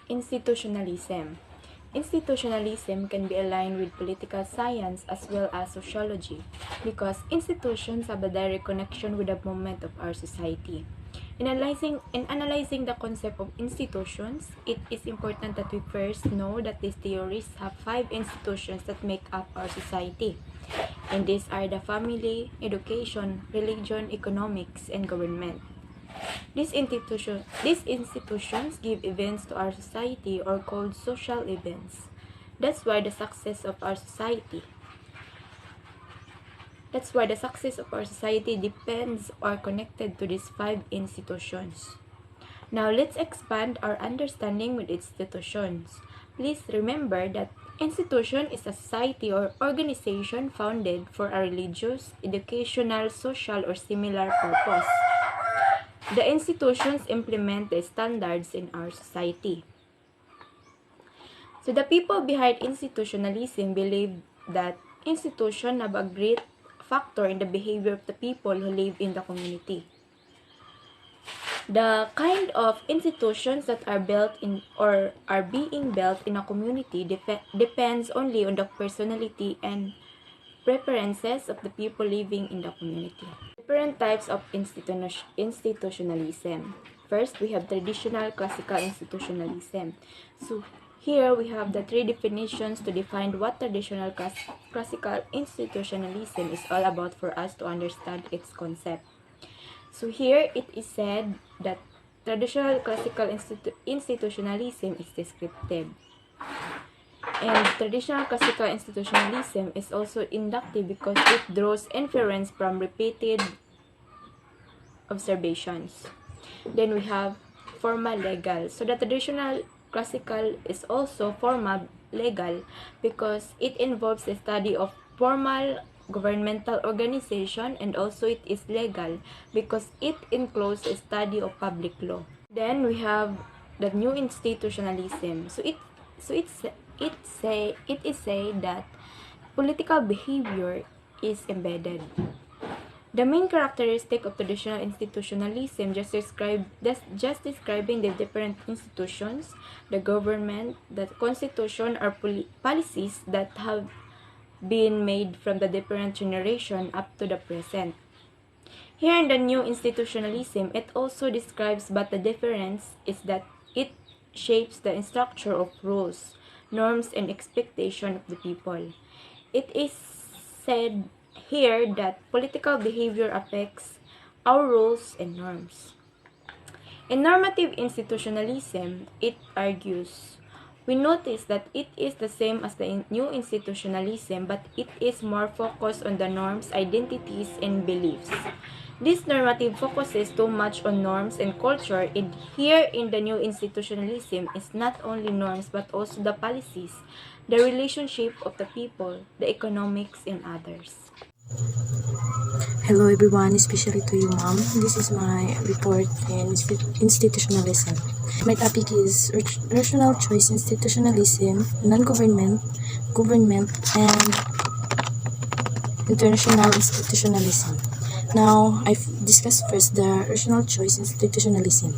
Institutionalism. Institutionalism can be aligned with political science as well as sociology because institutions have a direct connection with the movement of our society. In analyzing the concept of institutions, it is important that we first know that these theories have 5 institutions that make up our society. And these are the family, education, religion, economics, and government. These institutions give events to our society or called social events. That's why the success of our society depends or connected to these 5 institutions. Now let's expand our understanding with institutions. Please remember that institution is a society or organization founded for a religious, educational, social, or similar purpose. The institutions implement the standards in our society. So the people behind institutionalism believe that institutions have a great factor in the behavior of the people who live in the community. The kind of institutions that are built in or are being built in a community depends only on the personality and preferences of the people living in the community. Different types of institutionalism. First, we have traditional classical institutionalism. So here we have the 3 definitions to define what traditional classical institutionalism is all about for us to understand its concept. So here it is said that traditional classical institutionalism is descriptive. And traditional classical institutionalism is also inductive because it draws inference from repeated observations. Then we have formal legal. So the traditional classical is also formal legal because it involves the study of formal governmental organization, and also it is legal because it includes a study of public law. Then we have the new institutionalism. So it is said that political behavior is embedded. The main characteristic of traditional institutionalism just describing the different institutions, the government, the constitution, or policies that have been made from the different generation up to the present. Here in the new institutionalism, it also describes, but the difference is that it shapes the structure of rules, norms, and expectation of the people. It is said here that political behavior affects our rules and norms. In normative institutionalism, it argues, we notice that it is the same as the new institutionalism, but it is more focused on the norms, identities, and beliefs. This normative focuses too much on norms and culture, and here in the new institutionalism is not only norms but also the policies, the relationship of the people, the economics, and others. Hello everyone, especially to you ma'am. This is my report in institutionalism. My topic is rational choice institutionalism, non-government, government, and international institutionalism. Now, I've discussed first the rational choice institutionalism.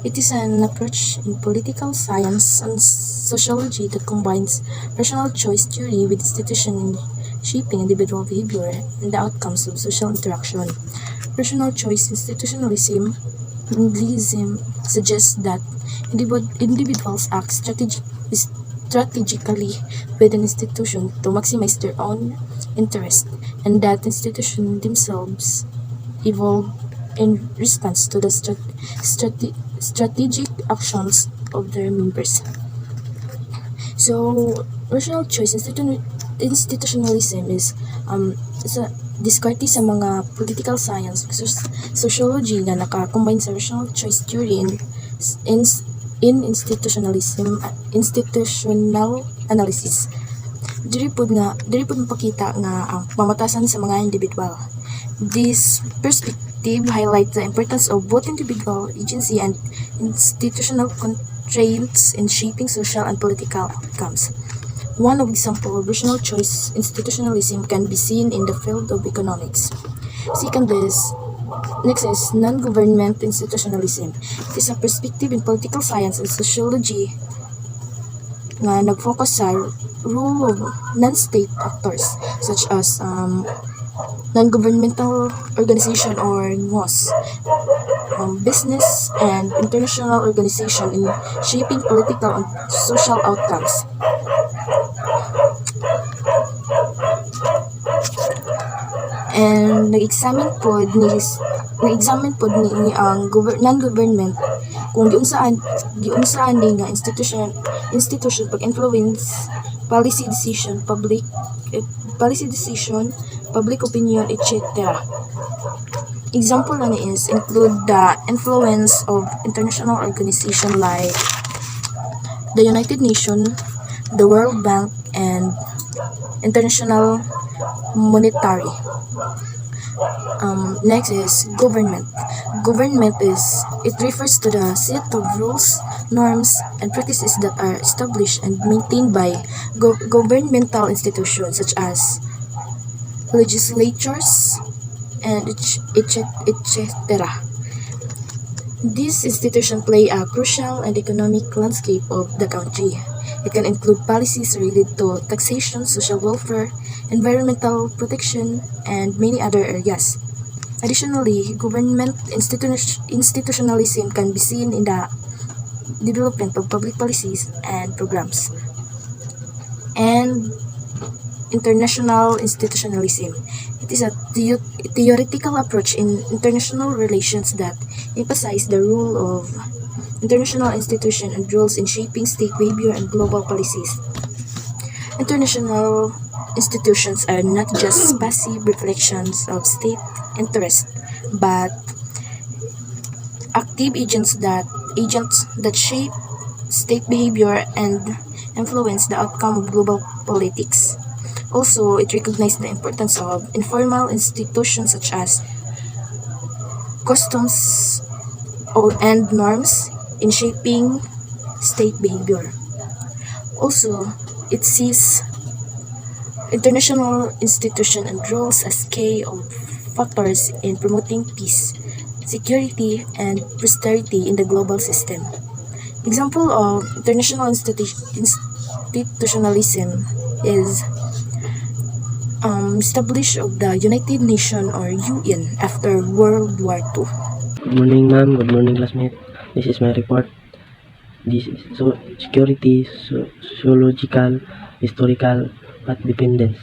It is an approach in political science and sociology that combines rational choice theory with institution shaping individual behavior and the outcomes of social interaction. Rational choice institutionalism suggests that individuals act strategically with an institution to maximize their own interest, and that institutions themselves evolve in response to the strategic actions of their members. So, rational choice institutionalism is discarte sa mga political science sociology na naka-combine sa rational choice theory in institutional analysis. Diri pod mapakita nga ang pamatasan sa mga individual. This perspective highlights the importance of both individual agency and institutional constraints in shaping social and political outcomes. One of example of rational choice institutionalism can be seen in the field of economics. Second is Next is non-government institutionalism. It is a perspective in political science and sociology nga nag-focus sa role of non-state actors such as non-governmental organization or NGOs, business and international organization in shaping political and social outcomes. And nag-examine pod ni ang non-government kung giunsaan ni nga institution pag influence policy decision, public opinion, etc. Example na ni is include the influence of international organization like the United Nations, the World Bank, and International Monetary. Next is government. Government it refers to the set of rules, norms, and practices that are established and maintained by governmental institutions such as legislatures and etc. These institutions play a crucial and economic landscape of the country. It can include policies related to taxation, social welfare, environmental protection, and many other areas. Additionally, government institutionalism can be seen in the development of public policies and programs. And international institutionalism. It is a theoretical approach in international relations that emphasizes the role of international institutions and rules in shaping state behavior and global policies. International institutions are not just passive reflections of state interest, but active agents that shape state behavior and influence the outcome of global politics. Also, it recognizes the importance of informal institutions such as customs and norms in shaping state behavior. Also, it sees international institutions and rules as key of factors in promoting peace, security, and prosperity in the global system. Example of international institutionalism is established of the United Nations or UN after World War II. Good morning, ma'am. Good morning, classmate. This is my report. This is security, sociological, historical, at dependence.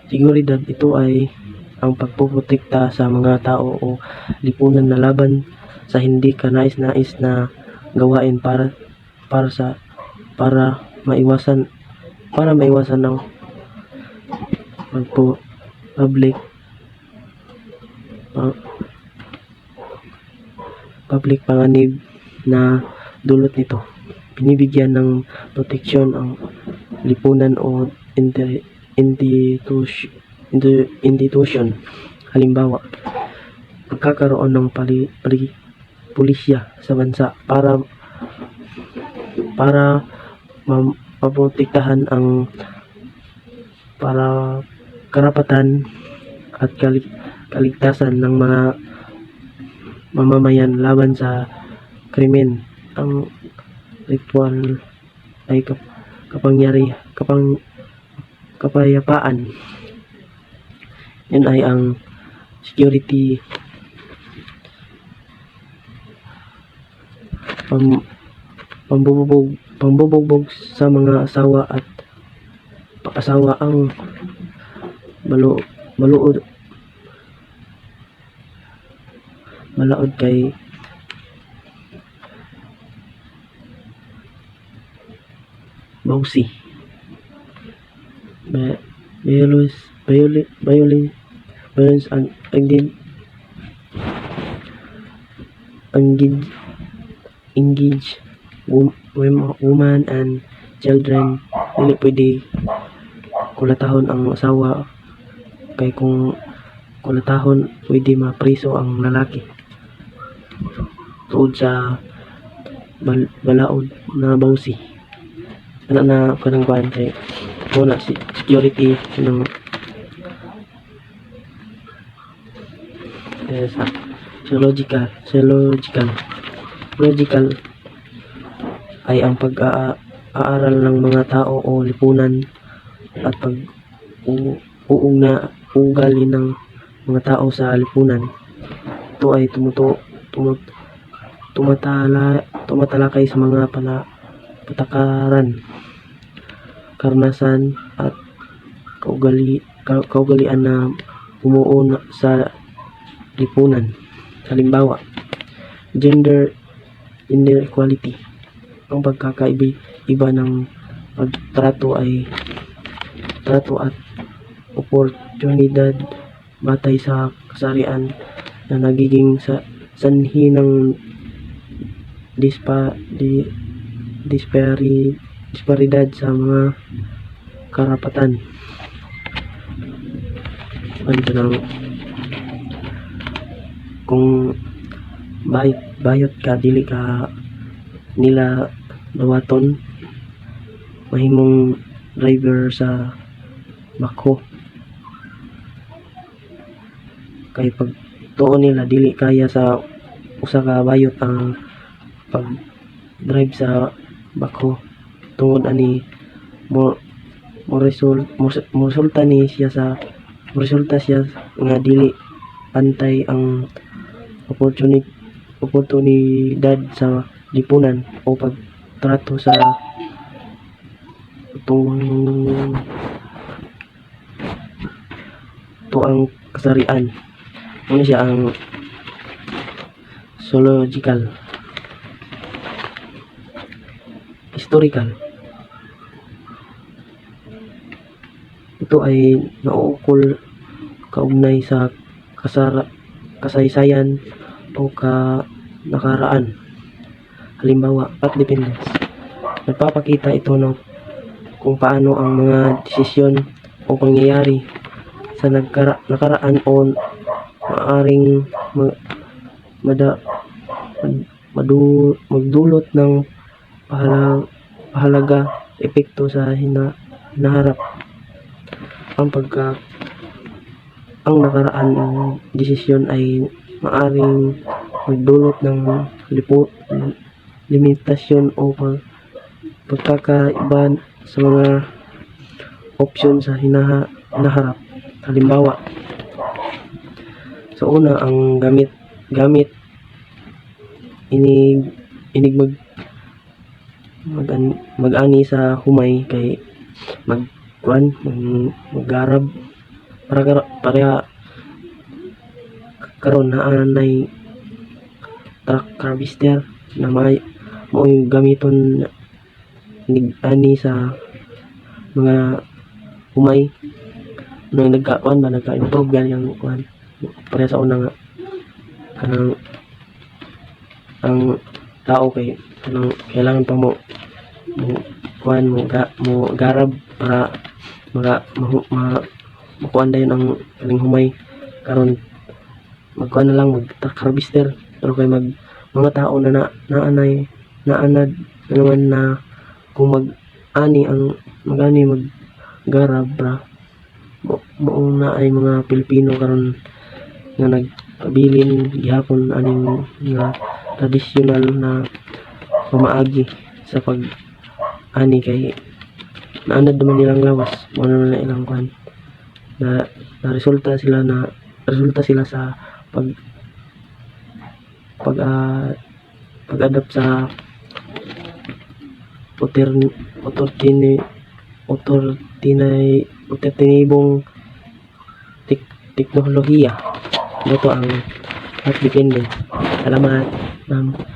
Seguridad, ito ay ang pagpoprotekta sa mga tao o lipunan na laban sa hindi kanais-nais na gawain para maiwasan ng public panganib na dulot nito. Binibigyan ng proteksyon ang lipunan o institution. Halimbawa, pagkakaroon ng pulisya sa bansa para maprotektahan ang karapatan at kaligtasan ng mga mamamayan laban sa krimen. Ang ritual ay kapayapaan. Yan ay ang security, pambubugbog sa mga asawa at pag-asawa ang malaod kay Bausi. Violence and engage women and children. Dili pwede kulatahon ang asawa, kay kung kulatahon pwede mapriso ang lalaki tuod sa balaod na bawsi. Na kanang kuan kay muna si security ng sa logical ay ang pag-aaral ng mga tao o lipunan at pag-uug na ugali ng mga tao sa lipunan. Ito ay tumatalakay sa mga patakaran, karanasan at kaugalian na bumuo sa lipunan. Halimbawa, gender inequality. Ang pagkakaiba ng pagtrato at oportunidad batay sa kasarian na nagiging sanhi ng disparidad sa mga karapatan. Kung bayot ka, dili ka nila dawaton, mahimong driver sa bako. Kay pag tuon nila dili kaya sa usa ka bayot ang pag drive sa bako, tungod ani resulta siya nga dili pantay ang oportunidad sa lipunan o pagtrato sa tuang kasarian. Ano siya ang zoological, historical. Ito ay nauukol kaugnay sa kasaysayan o nakaraan. Halimbawa, Pat Dependence. Nagpapakita ito ng kung paano ang mga desisyon o pangyayari sa nakaraan o maaring magdulot ng pahalaga epekto sa hinaharap. Ang nakaraan desisyon ay maaring magdulot ng limitasyon o pagkakaiba sa mga opsyon sa hinaharap. Halimbawa, sa una, ang gamit inig mag-ani sa humay kay maggarab para karon naanay truck harvester na mao'y gamiton ani sa mga humay nang nagka-improve ganyang kuan para sa una nga kanang ang tao kay kailangan pa mo garab para makuan dayon ang kaning humay. Karon magkuan na lang mag-truck harvester, pero kay mga tao na naanad naman na kung mag-ani mag-garab ra mo na ay mga Pilipino karon nga nagpabilin gihapon aning nga tradisyonal na pamaagi sa pag-ani kay naanad naman nilang lawas mo na ilang kuan na resulta sila sa pag-adapt sa otortinibong teknolohiya. Ito ang Art Dependent. Salamat, ma'am.